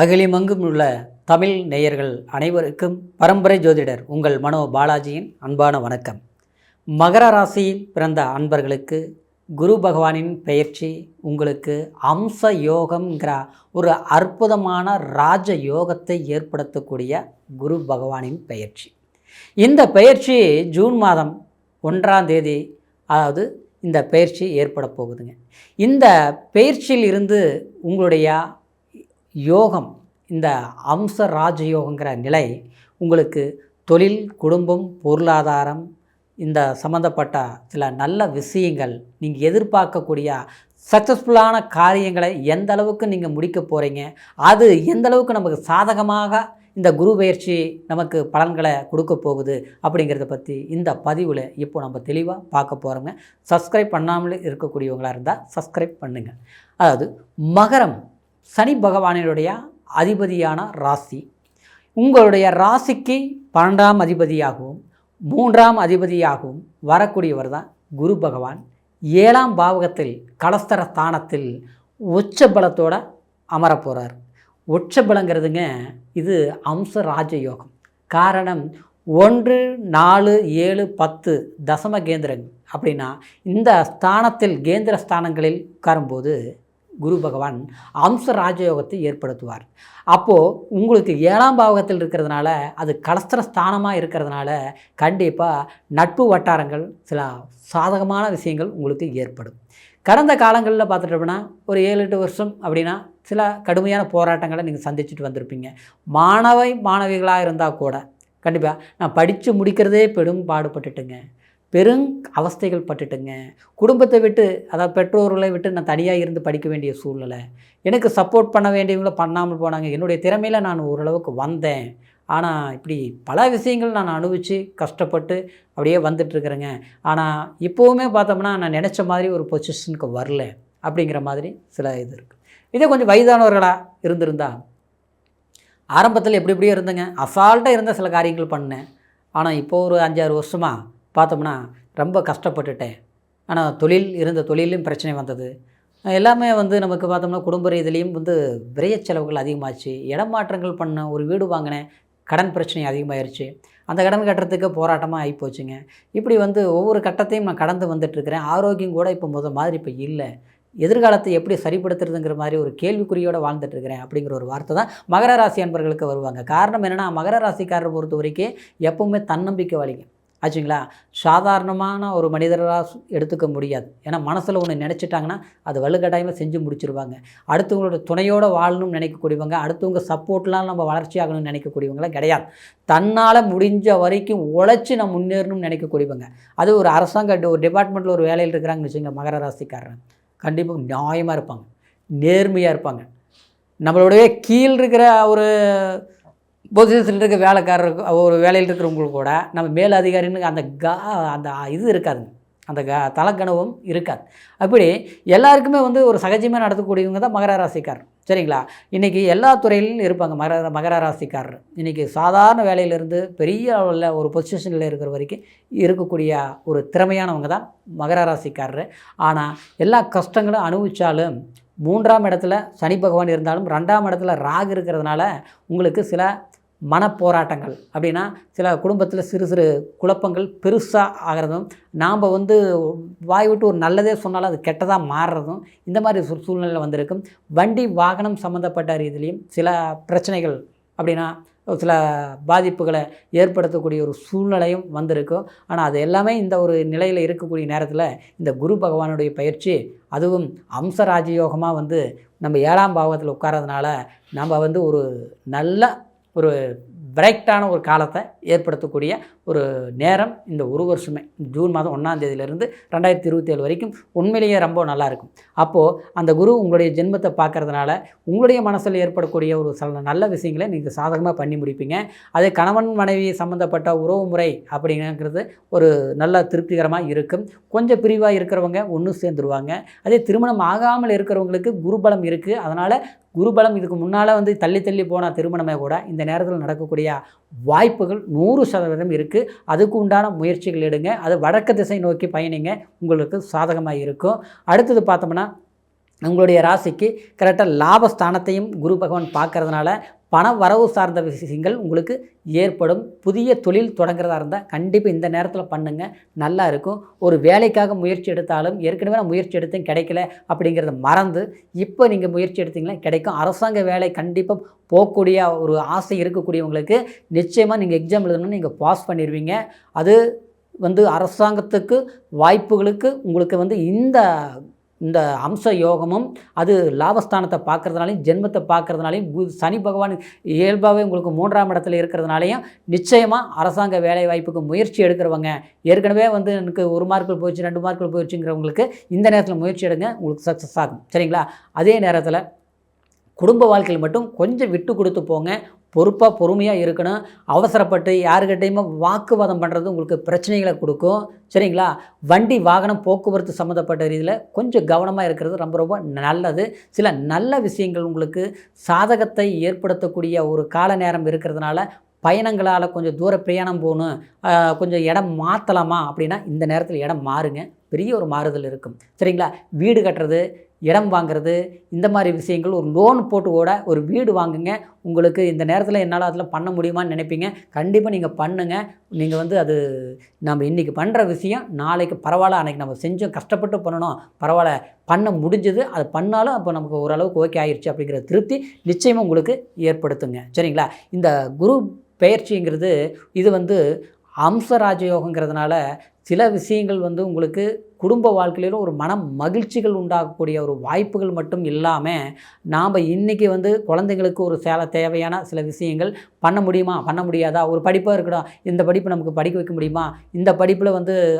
அகிலமெங்கும் உள்ள தமிழ் நேயர்கள் அனைவருக்கும் பரம்பரை ஜோதிடர் உங்கள் மனோ பாலாஜியின் அன்பான வணக்கம். மகர ராசியில் பிறந்த அன்பர்களுக்கு குரு பகவானின் பெயர்ச்சி உங்களுக்கு அம்ச யோகம்ங்கிற ஒரு அற்புதமான ராஜ யோகத்தை ஏற்படுத்தக்கூடிய குரு பகவானின் பெயர்ச்சி. இந்த பெயர்ச்சி ஜூன் மாதம் 1ஆம் தேதி, அதாவது இந்த பெயர்ச்சி ஏற்பட போகுதுங்க. இந்த பெயர்ச்சியில் இருந்து உங்களுடைய யோகம், இந்த அம்ச ராஜயோகங்கிற நிலை உங்களுக்கு தொழில், குடும்பம், பொருளாதாரம், இந்த சம்மந்தப்பட்ட சில நல்ல விஷயங்கள், நீங்கள் எதிர்பார்க்கக்கூடிய சக்ஸஸ்ஃபுல்லான காரியங்களை எந்த அளவுக்கு நீங்கள் முடிக்க போகிறீங்க, அது எந்த அளவுக்கு நமக்கு சாதகமாக இந்த குரு பெயர்ச்சி நமக்கு பலன்களை கொடுக்க போகுது அப்படிங்கிறத பற்றி இந்த பதிவில் இப்போ நம்ம தெளிவாக பார்க்க போகிறோங்க. சப்ஸ்கிரைப் பண்ணாமல் இருக்கக்கூடியவங்களாக இருந்தால் சப்ஸ்கிரைப் பண்ணுங்கள். அதாவது மகரம் சனி பகவானினுடைய அதிபதியான ராசி. உங்களுடைய ராசிக்கு 12ஆம் அதிபதியாகவும் 3ஆம் அதிபதியாகவும் வரக்கூடியவர் தான் குரு பகவான். 7ஆம் பாவகத்தில் கலஸ்தர ஸ்தானத்தில் உச்ச பலத்தோடு அமர போகிறார். உச்ச பலங்கிறதுங்க இது அம்ச ராஜயோகம். காரணம் 1, 4, 7, 10 தசம கேந்திரங்கள். அப்படின்னா இந்த ஸ்தானத்தில் கேந்திர ஸ்தானங்களில் உட்காரும்போது குரு பகவான் அம்ச ராஜயோகத்தை ஏற்படுத்துவார். அப்போது உங்களுக்கு 7ஆம் பாவகத்தில் இருக்கிறதுனால, அது கலஸ்தர ஸ்தானமாக இருக்கிறதுனால கண்டிப்பாக நட்பு வட்டாரங்கள், சில சாதகமான விஷயங்கள் உங்களுக்கு ஏற்படும். கடந்த காலங்களில் பார்த்துட்டோம்னா ஒரு 7-8 வருஷம் அப்படின்னா சில கடுமையான போராட்டங்களை நீங்கள் சந்திச்சுட்டு வந்திருப்பீங்க. மாணவிகளாக இருந்தால் கூட கண்டிப்பாக நான் படித்து முடிக்கிறதே பெரும் பாடுபட்டுட்டுங்க, பெரும் அவஸ்தைகள் பட்டுட்டுங்க, குடும்பத்தை விட்டு, அதாவது பெற்றோர்களை விட்டு நான் தனியாக இருந்து படிக்க வேண்டிய சூழ்நிலை, எனக்கு சப்போர்ட் பண்ண வேண்டியவங்கள பண்ணாமல் போனாங்க, என்னுடைய திறமையில் நான் ஓரளவுக்கு வந்தேன், ஆனால் இப்படி பல விஷயங்கள் நான் அனுபவித்து கஷ்டப்பட்டு அப்படியே வந்துட்டுருக்குறேங்க, ஆனால் இப்போவுமே பார்த்தோம்னா நான் நினச்ச மாதிரி ஒரு பொசிஷனுக்கு வரல அப்படிங்கிற மாதிரி சில இது இருக்குது. இதே கொஞ்சம் வயதானவர்களாக இருந்திருந்தா, ஆரம்பத்தில் எப்படி எப்படியோ இருந்தேங்க, அசால்ட்டாக இருந்த சில காரியங்கள் பண்ணேன், ஆனால் இப்போது ஒரு 5-6 வருஷமாக பார்த்தோம்னா ரொம்ப கஷ்டப்பட்டுட்டேன். ஆனால் தொழிலையும் பிரச்சனை வந்தது. எல்லாமே நமக்கு பார்த்தோம்னா குடும்ப ரீதியிலையும் விரைய செலவுகள் அதிகமாச்சு. இடமாற்றங்கள் பண்ண, ஒரு வீடு வாங்கினேன், கடன் பிரச்சனை அதிகமாகிடுச்சு. அந்த கடன் கட்டுறதுக்கு போராட்டமாக ஆகிப்போச்சுங்க. இப்படி ஒவ்வொரு கட்டத்தையும் நான் கடந்து வந்துட்டுருக்கிறேன். ஆரோக்கியம் கூட இப்போ மாதிரி இப்போ இல்லை. எதிர்காலத்தை எப்படி சரிப்படுத்துறதுங்கிற மாதிரி ஒரு கேள்விக்குறியோடு வாழ்ந்துட்டுருக்கிறேன் அப்படிங்கிற ஒரு வார்த்தை தான் மகர ராசி அன்பர்களுக்கு வருவாங்க. காரணம் என்னென்னா, மகர ராசிக்காரரை பொறுத்த வரைக்கும் எப்போவுமே தன்னம்பிக்கை வலிங்க ஆச்சுங்களா. சாதாரணமான ஒரு மனிதராக எடுத்துக்க முடியாது. ஏன்னா மனசில் ஒன்று நினச்சிட்டாங்கன்னா அது வலுக்கட்டாயமாக செஞ்சு முடிச்சிருவாங்க. அடுத்தவங்களோட துணையோடு வாழணும்னு நினைக்கக்கூடியவங்க, அடுத்தவங்க சப்போர்ட்லாம் நம்ம வளர்ச்சி ஆகணும்னு நினைக்கக்கூடியவங்களாம் கிடையாது. தன்னால் முடிஞ்ச வரைக்கும் உழைச்சி நம்ம முன்னேறணும்னு நினைக்கக்கூடியவங்க. அது ஒரு அரசாங்க ஒரு டிபார்ட்மெண்ட்டில் ஒரு வேலையில் இருக்கிறாங்கன்னு வச்சுக்கோங்க, மகர ராசிக்காரன் கண்டிப்பாக நியாயமாக இருப்பாங்க, நேர்மையாக இருப்பாங்க. நம்மளுடைய கீழ் இருக்கிற ஒரு பொசிஷனில் இருக்க வேலைக்காரருக்கு, ஒரு வேலையில் இருக்கிறவங்களுக்கு கூட நம்ம மேல் அதிகாரின்னு அந்த இது இருக்காதுங்க, அந்த தலக்கணவும் இருக்காது. அப்படி எல்லாருக்குமே ஒரு சகஜமாக நடத்தக்கூடியவங்க தான் மகர ராசிக்காரர். சரிங்களா. இன்றைக்கி எல்லா துறையிலும் இருப்பாங்க மகர ராசிக்காரர். இன்றைக்கி சாதாரண வேலையிலேருந்து பெரிய அளவில் ஒரு பொசிஷனில் இருக்கிற வரைக்கும் இருக்கக்கூடிய ஒரு திறமையானவங்க தான் மகர ராசிக்காரர். ஆனால் எல்லா கஷ்டங்களும் அனுபவித்தாலும் 3ஆம் இடத்துல சனி பகவான் இருந்தாலும் 2ஆம் இடத்துல ராகு இருக்கிறதுனால உங்களுக்கு சில மனப்போராட்டங்கள், அப்படின்னா சில குடும்பத்தில் சிறு சிறு குழப்பங்கள் பெருசாக ஆகிறதும், நாம் வாய் விட்டு ஒரு நல்லதே சொன்னாலும் அது கெட்டதாக மாறுறதும், இந்த மாதிரி சூழ்நிலை வந்திருக்கும். வண்டி வாகனம் சம்மந்தப்பட்ட ரீதியிலையும் சில பிரச்சனைகள், அப்படின்னா சில பாதிப்புகளை ஏற்படுத்தக்கூடிய ஒரு சூழ்நிலையும் வந்திருக்கும். ஆனால் அது எல்லாமே இந்த ஒரு நிலையில் இருக்கக்கூடிய நேரத்தில் இந்த குரு பகவானுடைய பயிற்சி, அதுவும் அம்ச ராஜயோகமாக நம்ம 7ஆம் பாவத்தில் உட்காரதுனால நம்ம ஒரு நல்ல ஒரு பிரைட்டான ஒரு காலத்தை ஏற்படுத்தக்கூடிய ஒரு நேரம் இந்த ஒரு வருஷமே. ஜூன் மாதம் 1ஆம் தேதியிலிருந்து 2027 வரைக்கும் உண்மையிலேயே ரொம்ப நல்லாயிருக்கும். அப்போது அந்த குரு உங்களுடைய ஜென்மத்தை பார்க்குறதுனால உங்களுடைய மனசில் ஏற்படக்கூடிய ஒரு சில நல்ல விஷயங்களை நீங்கள் சாதகமாக பண்ணி முடிப்பீங்க. அதே கணவன் மனைவி சம்மந்தப்பட்ட உறவு முறை அப்படிங்கிறது ஒரு நல்ல திருப்திகரமாக இருக்கும். கொஞ்சம் பிரிவாக இருக்கிறவங்க ஒன்று சேர்ந்துருவாங்க. அதே திருமணம் ஆகாமல் இருக்கிறவங்களுக்கு குருபலம் இருக்குது. அதனால் குருபலம் இதுக்கு முன்னால் தள்ளி தள்ளி போன திருமணமே கூட இந்த நேரத்தில் நடக்கக்கூடிய வாய்ப்புகள் 100% இருக்குது. அதுக்கு உண்டான முயற்சிகள் எடுங்க. அது வடக்கு திசை நோக்கி பயணிங்க, உங்களுக்கு சாதகமாக இருக்கும். அடுத்தது பார்த்தோம்னா உங்களுடைய ராசிக்கு கரெக்டாக லாபஸ்தானத்தையும் குரு பகவான் பார்க்கறதுனால பண வரவு சார்ந்த விஷயங்கள் உங்களுக்கு ஏற்படும். புதிய தொழில் தொடங்குறதா இருந்தால் கண்டிப்பாக இந்த நேரத்தில் பண்ணுங்கள், நல்லா இருக்கும். ஒரு வேலைக்காக முயற்சி எடுத்தாலும் ஏற்கனவே நான் முயற்சி எடுத்தேன் கிடைக்கல அப்படிங்கிறத மறந்து இப்போ நீங்கள் முயற்சி எடுத்தீங்கன்னா கிடைக்கும். அரசாங்க வேலை கண்டிப்பாக போகக்கூடிய ஒரு ஆசை இருக்கக்கூடியவங்களுக்கு நிச்சயமாக நீங்கள் எக்ஸாம் எழுதணும்னு நீங்கள் பாஸ் பண்ணிடுவீங்க. அது அரசாங்கத்துக்கு வாய்ப்புகளுக்கு உங்களுக்கு இந்த அம்ச யோகமும் அது லாபஸ்தானத்தை பார்க்கறதுனாலையும் ஜென்மத்தை பார்க்கறதுனாலையும் சனி பகவான் இயல்பாகவே உங்களுக்கு 3ஆம் இடத்துல இருக்கிறதுனாலையும் நிச்சயமாக அரசாங்க வேலை வாய்ப்புக்கு முயற்சி எடுக்கிறவங்க ஏற்கனவே எனக்கு 1 மார்க்கில் போயிடுச்சு 2 மார்க்கில் போயிடுச்சுங்கிறவங்களுக்கு இந்த நேரத்தில் முயற்சி எடுங்க, உங்களுக்கு சக்ஸஸ் ஆகும். சரிங்களா? அதே நேரத்தில் குடும்ப வாழ்க்கையில் மட்டும் கொஞ்சம் விட்டு கொடுத்து போங்க. பொறுப்பாக பொறுமையாக இருக்கணும். அவசரப்பட்டு யாருக்கிட்டையுமே வாக்குவாதம் பண்ணுறது உங்களுக்கு பிரச்சனைகளை கொடுக்கும். சரிங்களா? வண்டி வாகனம் போக்குவரத்து சம்மந்தப்பட்ட ரீதியில் கொஞ்சம் கவனமாக இருக்கிறது ரொம்ப ரொம்ப நல்லது. சில நல்ல விஷயங்கள் உங்களுக்கு சாதகத்தை ஏற்படுத்தக்கூடிய ஒரு கால நேரம் இருக்கிறதுனால பயணங்களால் கொஞ்சம் தூர பிரயாணம் போகணும், கொஞ்சம் இடம் மாற்றலாமா அப்படின்னா இந்த நேரத்தில் இடம் மாறுங்க, பெரிய ஒரு மாறுதல் இருக்கும். சரிங்களா? வீடு கட்டுறது, இடம் வாங்கிறது, இந்த மாதிரி விஷயங்கள் ஒரு லோன் போட்டு கூட ஒரு வீடு வாங்குங்க. உங்களுக்கு இந்த நேரத்தில் என்னால் அதில் பண்ண முடியுமான்னு நினைப்பீங்க. கண்டிப்பாக நீங்கள் பண்ணுங்கள். நீங்கள் அது நம்ம இன்றைக்கி பண்ணுற விஷயம் நாளைக்கு பரவாயில்ல, அன்றைக்கி நம்ம செஞ்சோம் கஷ்டப்பட்டு பண்ணணும், பரவாயில்ல பண்ண முடிஞ்சது, அது பண்ணாலும் அப்போ நமக்கு ஓரளவுக்கு ஓகே ஆயிடுச்சு அப்படிங்கிற திருப்தி நிச்சயமாக உங்களுக்கு ஏற்படுத்துங்க. சரிங்களா? இந்த குரு பெயர்ச்சிங்கிறது இது அம்ச ராஜயோகங்கிறதுனால சில விஷயங்கள் உங்களுக்கு குடும்ப வாழ்க்கையிலும் ஒரு மன மகிழ்ச்சிகள் உண்டாகக்கூடிய ஒரு வாய்ப்புகள் மட்டும் இல்லாமல் நாம் இன்றைக்கி குழந்தைங்களுக்கு ஒரு தேவையான சில விஷயங்கள் பண்ண முடியுமா பண்ண முடியாதா, ஒரு படிப்பாக இருக்கணும், இந்த படிப்பு நமக்கு படிக்க வைக்க முடியுமா, இந்த படிப்பில்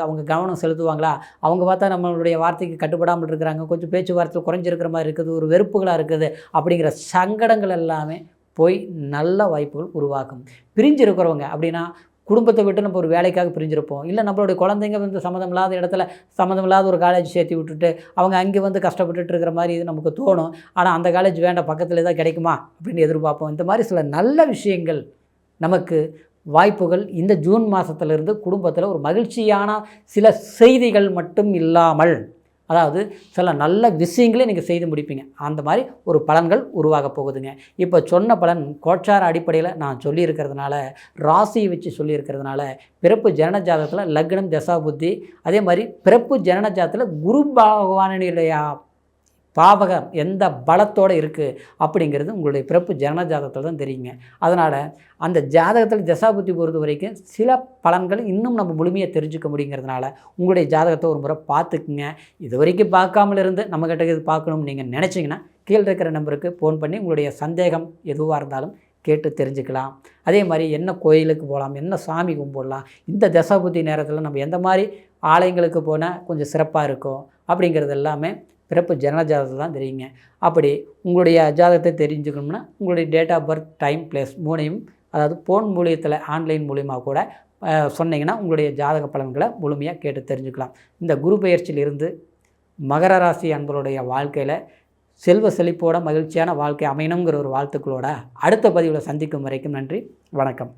அவங்க கவனம் செலுத்துவாங்களா, அவங்க பார்த்தா நம்மளுடைய வார்த்தைக்கு கட்டுப்படாமல் இருக்கிறாங்க, கொஞ்சம் பேச்சுவார்த்தை குறைஞ்சிருக்கிற மாதிரி இருக்குது, ஒரு வெறுப்புகளாக இருக்குது அப்படிங்கிற சங்கடங்கள் எல்லாமே போய் நல்ல வாய்ப்புகள் உருவாக்கும். பிரிஞ்சு இருக்கிறவங்க அப்படின்னா குடும்பத்தை விட்டு நம்ம ஒரு வேலைக்காக பிரிஞ்சிருப்போம், இல்லை நம்மளுடைய குழந்தைங்க சம்மந்தம் இல்லாத இடத்துல சம்மந்தம் இல்லாத ஒரு காலேஜ் சேர்த்து விட்டுட்டு அவங்க அங்கே கஷ்டப்பட்டுட்டு இருக்கிற மாதிரி இது நமக்கு தோணும். ஆனால் அந்த காலேஜ் வேண்டாம், பக்கத்தில் தான் கிடைக்குமா அப்படின்னு எதிர்பார்ப்போம். இந்த மாதிரி சில நல்ல விஷயங்கள் நமக்கு வாய்ப்புகள் இந்த ஜூன் மாதத்துலேருந்து குடும்பத்தில் ஒரு மகிழ்ச்சியான சில செய்திகள் மட்டும் இல்லாமல் அதாவது சில நல்ல விஷயங்களே நீங்கள் செய்து முடிப்பீங்க. அந்த மாதிரி ஒரு பலன்கள் உருவாக போகுதுங்க. இப்போ சொன்ன பலன் கோச்சார அடிப்படையில் நான் சொல்லியிருக்கிறதுனால, ராசியை வச்சு சொல்லியிருக்கிறதுனால, பிறப்பு ஜனன ஜாதகத்தில் லக்னம் தசா புத்தி, அதே மாதிரி பிறப்பு ஜனன ஜாதகத்தில் குரு பகவானுடைய பாவகம் எந்த பலத்தோடு இருக்குது அப்படிங்கிறது உங்களுடைய பிறப்பு ஜனன ஜாதகத்தில் தான் தெரியுங்க. அதனால் அந்த ஜாதகத்தில் தசாபுத்தி பொறுத்த வரைக்கும் சில பலன்கள் இன்னும் நம்ம முழுமையாக தெரிஞ்சுக்க முடியுங்கிறதுனால உங்களுடைய ஜாதகத்தை ஒரு முறை பார்த்துக்குங்க. இது வரைக்கும் பார்க்காமல் இருந்து நம்மக்கிட்ட இது பார்க்கணும்னு நீங்கள் நினச்சிங்கன்னா கீழே இருக்கிற நம்பருக்கு ஃபோன் பண்ணி உங்களுடைய சந்தேகம் எதுவாக இருந்தாலும் கேட்டு தெரிஞ்சுக்கலாம். அதே மாதிரி என்ன கோயிலுக்கு போகலாம், என்ன சாமி கும்பிடலாம், இந்த தசாபுத்தி நேரத்தில் நம்ம எந்த மாதிரி ஆலயங்களுக்கு போனால் கொஞ்சம் சிறப்பாக இருக்கும் அப்படிங்கிறது எல்லாமே பிறப்பு ஜனன ஜாதகத்தை தான் தெரியுங்க. அப்படி உங்களுடைய ஜாதகத்தை தெரிஞ்சுக்கணும்னா உங்களுடைய date of birth, time, place 3ஐயும் அதாவது ஃபோன் மூலியத்தில் ஆன்லைன் மூலியமாக கூட சொன்னீங்கன்னா உங்களுடைய ஜாதக பலன்களை முழுமையாக கேட்டு தெரிஞ்சுக்கலாம். இந்த குரு பெயர்ச்சியிலிருந்து மகர ராசி அன்பர்களுடைய வாழ்க்கையில் செல்வ செழிப்போட மகிழ்ச்சியான வாழ்க்கை அமையணுங்கிற ஒரு வாழ்த்துக்களோட அடுத்த பதிவில் சந்திக்கும் வரைக்கும் நன்றி, வணக்கம்.